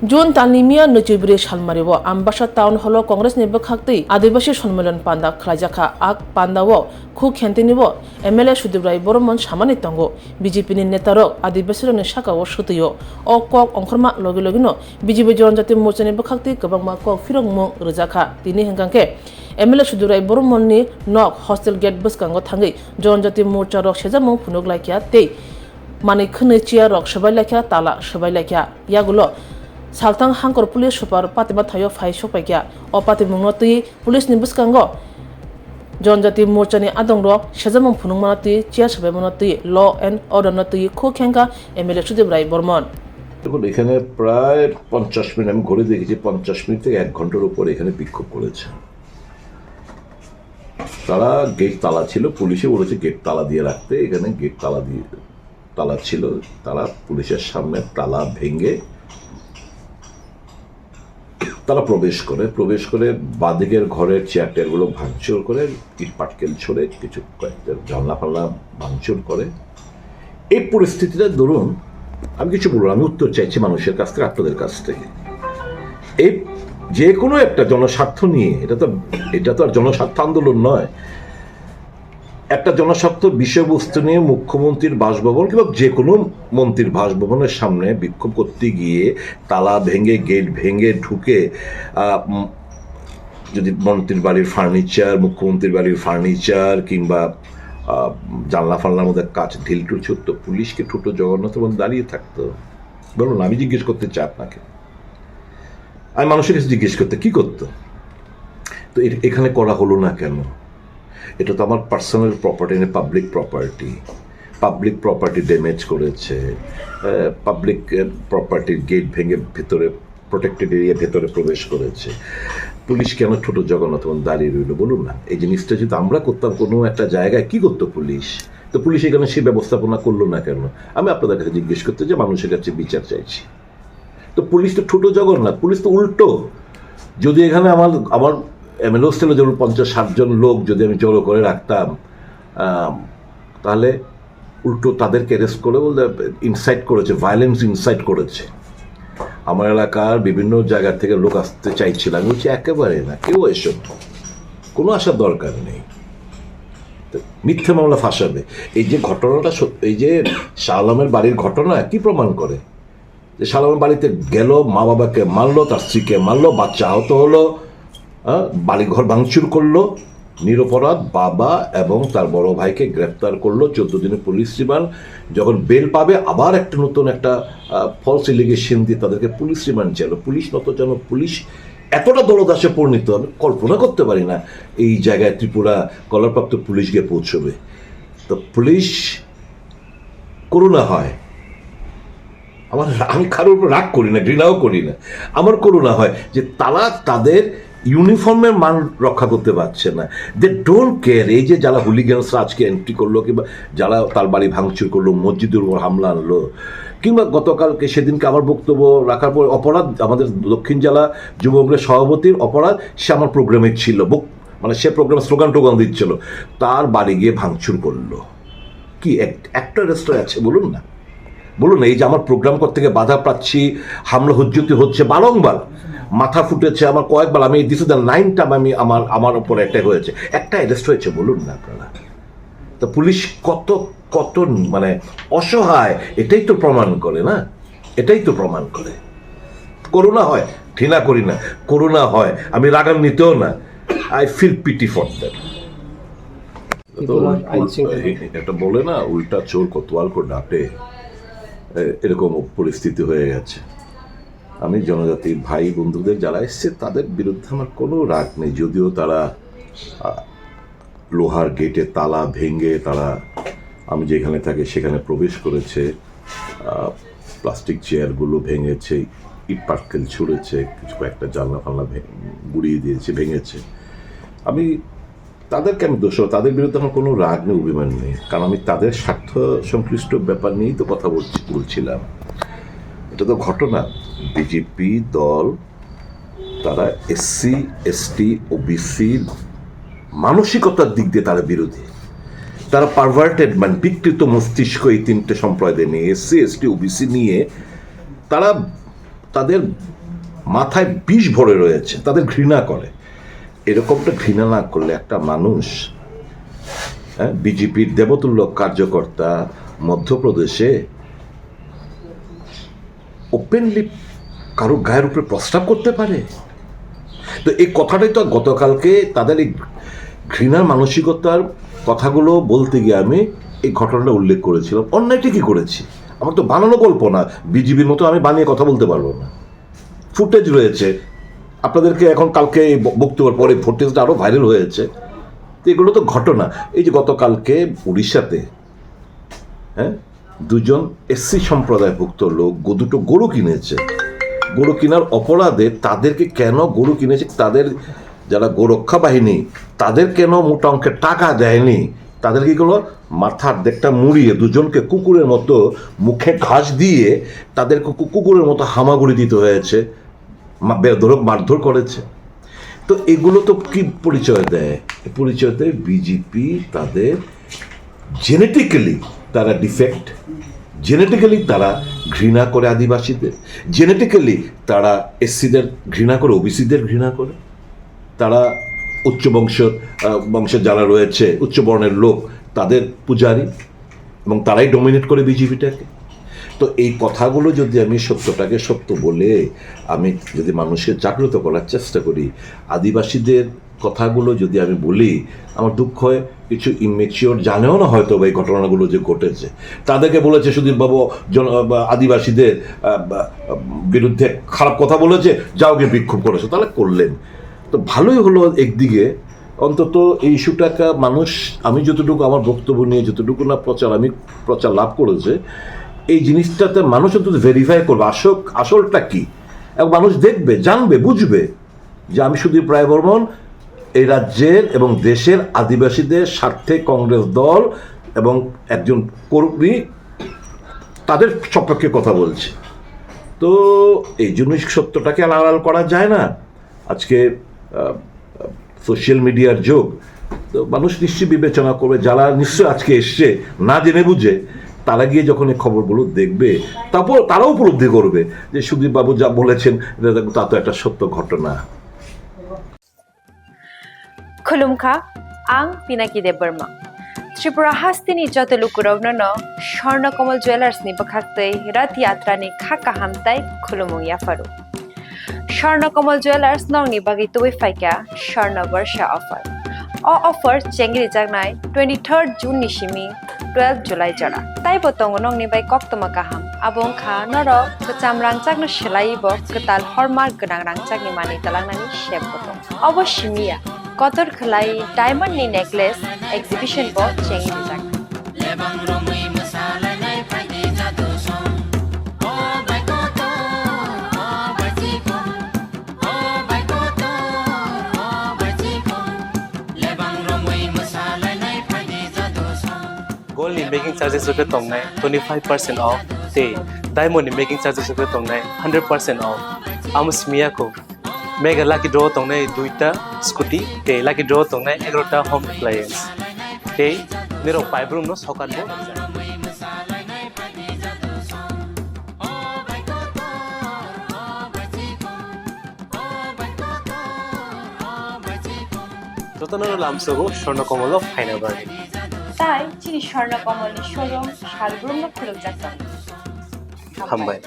June তালনিমিয়া নচিবুরি সালমারিব আমবাসা টাউন হল কংগ্রেস নির্বাক হাক্তই আদিবাসী সম্মেলন পান্দা খালাইজাখা আক পান্দাও খু খেন্তিনিব এমএলএ সুদীপ রায় বর্মন সামানি তঙ্গ বিজেপি নেতারক আদিবাসী শাখাও সুতৈও ও কক অংখরমা লগে লগিনো বিজেপি জনজাতি মোর্চা নির্বাক হাক্তই গোबांमा কক ফিরং মুং রোজাখা তিনি হেঙ্গাকে MLA Sudip Roy বর্মননি knock hostel gate বসকাঙ্গ থাঙ্গই জনজাতি মোর্চা রক সেজামুং ফুনুক লাইখিয়া তেই মানে খনে চিয়া রক সবাই লাইখিয়া তালা সবাই লাইখিয়া ইয়াগুলো সালতাং হাঙ্কর পুলিশ সুপার পাতিমা থাইও ফাই সপাইকিয়া ও পাতিমুংনো তুই পুলিশ নিবুসকাঙ্গ জনজাতি মোর্চানি আদং রক সেজামং ফুনুংমানা তুই চিয়া সবাইমানা তুই ল এন্ড অর্ডার তুই খো খেঙ্কা এমএলএ সুদীপ রায় বর্মন। দেখুন, এখানে প্রায় 50 মিনিট আমি ঘুরে দেখেছি, 50 মিনিট থেকে 1 ঘন্টার উপর এখানে বিক্ষোভ করেছে। তারা গেট তালা ছিল, পুলিশে বলেছে গেট তালা দিয়ে রাখতে, এখানে গেট তালা ছিল, তারা পুলিশের সামনে তালা ভেঙে তারা প্রবেশ করে বাদিকের ঘরের চেয়ার টেয়ারগুলো ভাঙচুর করে, ইট পাটকেল ছড়ে কিছু কয়েকটা জানলা ফাল্লা ভাঙচুর করে। এই পরিস্থিতিটা ধরুন, আমি কিছু বলবো, আমি উত্তর চাইছি মানুষের কাছ থেকে, আপনাদের কাছ থেকে। এই যে কোনো একটা জনস্বার্থ নিয়ে, এটা তো আর জনস্বার্থ আন্দোলন নয়, একটা জনস্বার্থ বিষয়বস্তু নিয়ে মুখ্যমন্ত্রীর বাসভবন কিংবা যে কোনো মন্ত্রীর বাসভবনের সামনে বিক্ষোভ করতে গিয়ে তালা ভেঙে গেট ভেঙে ঢুকে যদি মন্ত্রীর বাড়ির ফার্নিচার, মুখ্যমন্ত্রীর বাড়ির ফার্নিচার কিংবা জানলা ফাল্লার মধ্যে কাজ ঢিলটুল ছুটতো, পুলিশকে ঠুটো জগন্নাথ এবং দাঁড়িয়ে থাকতো। বলুন, আমি জিজ্ঞেস করতে চাই আপনাকে, আমি মানুষের কাছে জিজ্ঞেস করতে কি করতো? তো এখানে করা হলো না কেন? এটা তো আমার পার্সোনাল প্রপার্টি না, পাবলিক প্রপার্টি ড্যামেজ করেছে, পাবলিক প্রপার্টির গেট ভেঙে ভেতরে প্রোটেক্টেড এরিয়া ভেতরে প্রবেশ করেছে। পুলিশ কেন ছোট জগন্নাথ দাঁড়িয়ে রইল বলুন না? এই জিনিসটা যদি আমরা করতাম কোনো একটা জায়গায়, কি করতো পুলিশ? তো পুলিশ এখানে সে ব্যবস্থাপনা করলো না কেন? আমি আপনাদের কাছে জিজ্ঞেস করতে যে মানুষের কাছে বিচার চাইছি। তো পুলিশ তো ছোট জগন্নাথ, পুলিশ তো উল্টো। যদি এখানে আমার এমএলএ হোস্টেলে যেমন 50-60 জন লোক যদি আমি জড়ো করে রাখতাম, তাহলে উল্টো তাদেরকে অ্যারেস্ট করে বলতে ইনসাইট করেছে, ভায়োলেন্স ইনসাইট করেছে। আমার এলাকার বিভিন্ন জায়গা থেকে লোক আসতে চাইছিল, আমি বলছি একেবারে না, কেউ এসব কোনো আসার দরকার নেই, মিথ্যে মামলা ফাঁসাবে। এই যে ঘটনাটা, এই যে শাহ আলমের বাড়ির ঘটনা কি প্রমাণ করে? যে শাহ আলমের বাড়িতে গেল, মা বাবাকে মারলো, তার স্ত্রীকে মারলো, বাচ্চা আহত হলো, বাড়িঘর ভাঙচুর করলো, নিরপরাধ বাবা এবং তার বড় ভাইকে গ্রেপ্তার করলো, 14 দিনের পুলিশ রিমান্ড। যখন বেল পাবে আবার একটা নতুন একটা ফলস এলিগেশন দিয়ে তাদেরকে পুলিশ রিমান্ড চাইলো। পুলিশ যেন পুলিশ এতটা দলদাসে পরিণত, আমি কল্পনা করতে পারি না এই জায়গায় ত্রিপুরা কলারপ্রাপ্ত পুলিশ গিয়ে পৌঁছবে। তো পুলিশ করুণা হয় আমি কারোর উপর রাগ করি না, ঘৃণাও করি না, আমার করুণা হয় যে তারা তাদের ইউনিফর্মের মান রক্ষা করতে পারছে না। They don't care. এই যে যারা হুলিগানসরা আজকে এন্ট্রি করলো, কিংবা যারা তার বাড়ি ভাঙচুর করলো, মসজিদের উপর হামলা আনলো, কিংবা গতকালকে সেদিনকে আমার বক্তব্য রাখার পর অপরাধ আমাদের দক্ষিণ জেলা যুব কংগ্রেস সভাপতির অপরাধ, সে আমার প্রোগ্রামে ছিল, মানে সে প্রোগ্রামে স্লোগান টোগান দিচ্ছিল, তার বাড়ি গিয়ে ভাঙচুর করলো। কি একটা রেস্টুরেন্ট আছে বলুন না? এই যে আমার প্রোগ্রাম করতে গিয়ে বাধা পাচ্ছি, হামলা হুজ্জতি হচ্ছে বারংবার, মাথা ফুটেছে আমার কয়েকবার, আমি this is the 9th time আমার উপর অ্যাটাক হয়েছে, একটা অ্যারেস্ট হয়েছে বলুন না আপনারা? তো পুলিশ কত মানে অসহায়, এটাই তো প্রমাণ করে না, এটাই তো প্রমাণ করে। করুণা হয়, ঘৃণা করি না, করুণা হয়, আমি রাগান্বিতও না, I feel pity for that. এটা বলে না, উল্টা চোর কোতোয়াল করে ডাটে, এরকম পরিস্থিতি হয়ে গেছে। আমি জনজাতি ভাই বন্ধুদের যারা এসছে তাদের বিরুদ্ধে আমার কোনো রাগ নেই, যদিও তারা লোহার গেটে তালা ভেঙে তারা আমি যেখানে থাকি সেখানে প্রবেশ করেছে, প্লাস্টিক চেয়ারগুলো ভেঙেছে, ইট পাটকেল ছুঁড়েছে, কিছু কয়েকটা জানলা ফাল্লা গুড়িয়ে দিয়েছে, ভেঙেছে। আমি তাদেরকে আমি দোষ, তাদের বিরুদ্ধে আমার কোনো রাগ নেই, অভিমান নেই, কারণ আমি তাদের স্বার্থ সংশ্লিষ্ট ব্যাপার নিয়েই তো কথা বলছিলাম। এটা তো ঘটনা, বিজেপি দল তারা SC ST OBC মানসিকতার দিক দিয়ে তারা বিরোধী, তারা পারভার্টেড, মানে বিকৃত মস্তিষ্ক এই 3টে সম্প্রদায় নিয়ে, SC ST OBC নিয়ে তারা তাদের মাথায় বিষ ভরে রয়েছে, তাদের ঘৃণা করে। এরকমটা ঘৃণা না করলে একটা মানুষ, বিজেপির দেবতুল্য কার্যকর্তা মধ্যপ্রদেশে ওপেনলি কারো গায়ের উপরে প্রস্তাব করতে পারে? তো এই কথাটাই তো গতকালকে তাদের এই ঘৃণার মানসিকতার কথাগুলো বলতে গিয়ে আমি এই ঘটনাটা উল্লেখ করেছিলাম। অন্যায়টা কি করেছি? আমার তো বানানো গল্প না, বিজিবির মতো আমি বানিয়ে কথা বলতে পারবো না। ফুটেজ রয়েছে, আপনাদেরকে এখন কালকে এই বক্তব্যের পরে ফুটেজটা আরও ভাইরাল হয়েছে। তো এগুলো তো ঘটনা। এই যে গতকালকে উড়িষ্যাতে দুজন এসসি সম্প্রদায়ভুক্ত লোক দুটো গরু কিনেছে। গরু কেনার অপরাধে তাদেরকে কেন গরু কিনেছে, তাদের যারা গোরক্ষা বাহিনী তাদের কেন মোটা অঙ্কের টাকা দেয়নি, তাদের কি করলো, মাথার দিকটা মুড়িয়ে দুজনকে কুকুরের মতো মুখে ঘাস দিয়ে তাদেরকে কুকুরের মতো হামাগুড়ি দিতে হয়েছে, মারধর করেছে। তো এগুলো তো কি পরিচয় দেয়? পরিচয় দেয় বিজেপি তাদের জেনেটিক্যালি তারা ডিফেক্ট, জেনেটিক্যালি তারা ঘৃণা করে আদিবাসীদের, জেনেটিক্যালি তারা এসসিদের ঘৃণা করে, ওবিসিদের ঘৃণা করে। তারা উচ্চ বংশের যারা রয়েছে, উচ্চ বর্ণের লোক, তাদের পূজারী, এবং তারাই ডমিনেট করে বিজেপিটাকে। তো এই কথাগুলো যদি আমি সত্যটাকে সত্য বলে আমি যদি মানুষকে জাগ্রত করার চেষ্টা করি, আদিবাসীদের কথাগুলো যদি আমি বলি, আমার দুঃখ হয় কিছু ইমেচিওর জানেও না হয়তো এই ঘটনাগুলো যে ঘটেছে। তাদেরকে বলেছে সুধীরবাবু আদিবাসীদের বিরুদ্ধে খারাপ কথা বলেছে, যাও গিয়ে বিক্ষোভ করেছে, তাহলে করলেন। তো ভালোই হলো একদিকে, অন্তত এই ইস্যুটাকে মানুষ, আমি যতটুকু আমার বক্তব্য নিয়ে যতটুকু না প্রচার লাভ করেছে, এই জিনিসটাতে মানুষ অন্তত ভেরিফাই করবে আসলটা কি, এবং মানুষ দেখবে, জানবে, বুঝবে যে আমি সুদীপ রায় বর্মন এই রাজ্যের এবং দেশের আদিবাসীদের স্বার্থে কংগ্রেস দল এবং একজন কর্মী তাদের সপক্ষে কথা বলছে। তো এই জন্যই সত্যটাকে আড়াল করা যায় না। আজকে সোশ্যাল মিডিয়ার যুগ, তো মানুষ নিশ্চয়ই বিবেচনা করবে, যারা নিশ্চয়ই আজকে এসছে না জেনে বুঝে, তারা গিয়ে যখন এই খবরগুলো দেখবে, তারপর তারাও উপলব্ধি করবে যে সুদীপবাবু যা বলেছেন তা তো একটা সত্য ঘটনা। खुलुमखा आं पिनाकी देब बर्मा त्रिपुरा हास्तिनि जत लुकुरावनो स्वर्णकमल ज्वेलार्स नि बखाक्तै रथ यात्रा नि खाका हामताय खुलुमुं याफारु स्वर्णकमल ज्वेलार्स नंगनि बागै तुबै फाइका स्वर्ण वर्षा ऑफर ऑफर चेंगरि जागनाय 23 जून नि सिमी 12 जुलाई जरा ताइ बतंग नंगनि बाय कक्तमा काहाम आबुं खा नर कचाम रांचागनो सेलाइबो कताल हरमार्क गोनां रांचागनि मानि तलांनानि शेप बतंग अवश्यमिया कतर खलाई डायमंड नि नेकलेस एग्जिबिशन बो चेंगि जाग लेबांग रमै मसालानाय फाइदि जादो सम ओ बाइकोतो ओ बाइचिको ओ बाइकोतो ओ बाइचिको लेबांग रमै मसालानाय फाइदि जादो सम गोल्ड नि मेकिंग चार्जेस रुपे तंगनाय 25% ऑफ ते डायमंड नि मेकिंग चार्जेस रुपे तंगनाय 100% ऑफ आमस्मिया को मेगा लाकी ड्रॉ तंगनाय दुईटा स्कूटी ते लाकी ड्रॉ तंगनाय 11टा होम अप्लायंस ते मेरो पाइब्रुम नो सकान बो যতনর লামসগো স্বর্ণকমল ফাইনাল বার্গে তাই চিনি স্বর্ণকমল শোরুম শালগ্রুম নো খুলক যাত্রা হামবাই